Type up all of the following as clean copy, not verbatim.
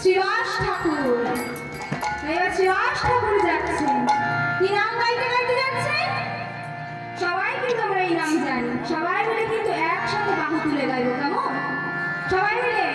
শ্রীবাস ঠাকুর। এবার শ্রীবাস ঠাকুর যাচ্ছেন, কি নাম গাইতে গাইতে যাচ্ছেন? সবাই কিন্তু আমরা এই নাম জানি। সবাই মিলে কিন্তু একসাথে বাহু তুলে গাইবো, কেমন? সবাই মিলে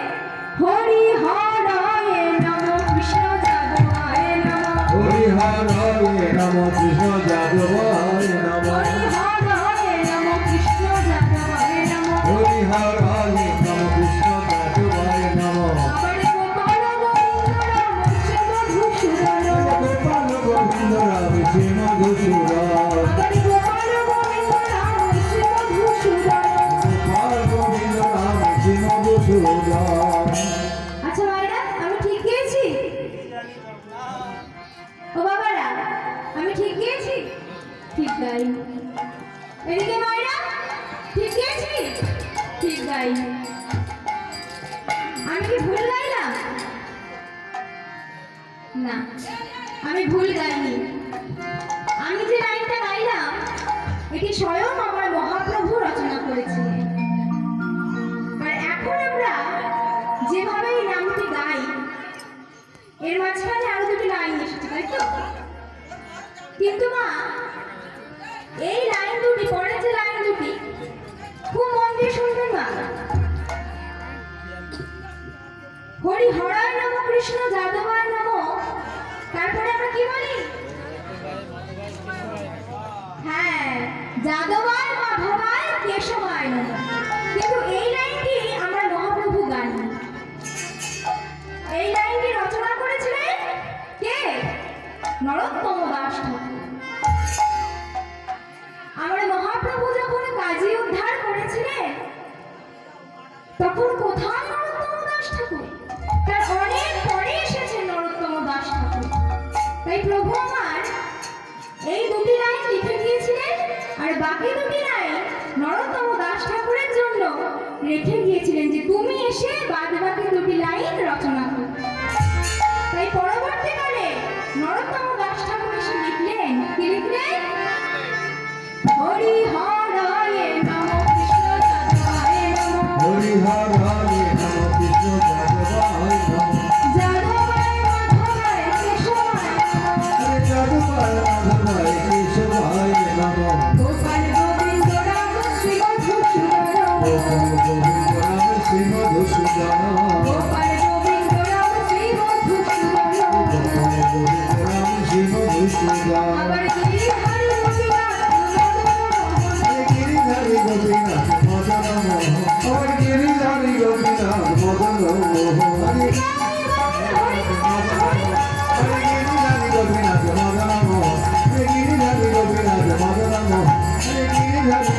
হরি হরায় নমঃ কৃষ্ণ যাদবায় নমঃ। হরি হরায় নমঃ কৃষ্ণ যাদবায় নমঃ। হরি হরায় নমঃ কৃষ্ণ যাদবায় নমঃ। হরি হরায় নমঃ কৃষ্ণ যাদবায় নমঃ। আবার গোপাল গোবিন্দ রাম শ্রী মধুসূদন। গোপাল গোবিন্দ রাম শ্রী মধুসূদন। আবার গোপাল গোবিন্দ রাম শ্রী মধুসূদন। গোপাল গোবিন্দ রাম শ্রী মধুসূদন। আচ্ছা ভাইরা, আমি ঠিক গেয়েছি? ও বাবারা, আমি ঠিক গেয়েছি? ঠিক গাই। এদিকে ভাইরা, ঠিক গেয়েছি? ঠিক গাই। আমি কি ভুল গাইলাম? না, আমি ভুল গাইনি। আমি যে লাইনটা গাইলাম এটি স্বয়ং আমার মহাপ্রভু রচনা করেছিলেন। আর এখন আমরা যেভাবে এই নামটি গাই, এর মাঝখানে আরো দুটি লাইন এসেছে, তাই তো? কিন্তু মা, এই লাইন দুটি, পরের যে লাইন দুটি, খুব মন দিয়ে শুনবেন মা। হরি হরায় নমঃ কৃষ্ণ যাদবায় নমঃ। তারপরে আমরা কি বলি? হ্যাঁ, যাদবায় মাধবায় কেশবায় নমঃ। কিন্তু এই লাইনটি আমরা মহাপ্রভু গান। এই লাইনটি রচনা করেছিলেন কে? নরোত্তম দাস ঠাকুর। আমরা মহাপ্রভু যখন কাজী উদ্ধার করেছিলেন তখন কোথায় নরোত্তম দাস ঠাকুর? তার অনেক পরে এসেছেন নরোত্তম দাস ঠাকুর। তাই প্রভু আমার এই দুটি লাইন লিখে দিয়েছিলেন, আর বাকি দুটি লাইন নরোত্তম দাস ঠাকুরের জন্য রেখে গিয়েছিলেন যে তুমি এসে বাদ বাকি দুটি লাইন রচনা করো। তাই পরবর্তীকালে নরোত্তম দাস ঠাকুর এসে লিখলেন, কি লিখলেন? হরি হরায় নমঃ কৃষ্ণ যাদবায় নমঃ। হরি হরায় নমঃ কৃষ্ণ যাদবায় নমঃ। যাদবায় মাধবায় কেশবায় নমঃ। যাদবায় মাধবায় কেশবায় নমঃ। গোপাল গোবিন্দ রাম শ্রী মধুসূদন। গোপাল গোবিন্দ রাম শ্রী মধুসূদন। গোপাল গোবিন্দ রাম শ্রী মধুসূদন। গোপাল গোবিন্দ রাম শ্রী মধুসূদন। আবার গিরিধারী গোপীনাথ মদন মোহন। গিরিধারী গোপীনাথ মদন মোহন। হরে গিরিধারী গোপীনাথ মদন মোহন। হরে গিরিধারী গোপীনাথ মদন মোহন। হরে গিরিধারী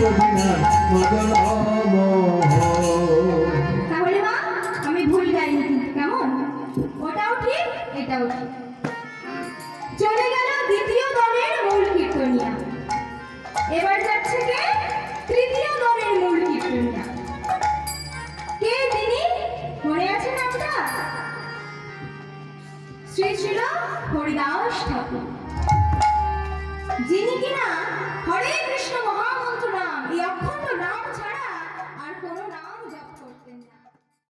গোপীনাথ মদন মোহন। তাহলে মা, আমি ভুল গাইনি কিন্তু, কেমন? ওটাও ঠিক, এটাও ঠিক। চলে গেল দ্বিতীয় দলের মূল কীর্তনিয়া। এবার যাচ্ছে কে? তৃতীয় দলের মূল কীর্তনিয়া। কে তিনি? মনে আছে নামটা? শ্রী ছিল হরিদাস ঠাকুর, যিনি কিনা হরে কৃষ্ণ মহামন্ত্র নাম, এই অখণ্ড নাম ছাড়া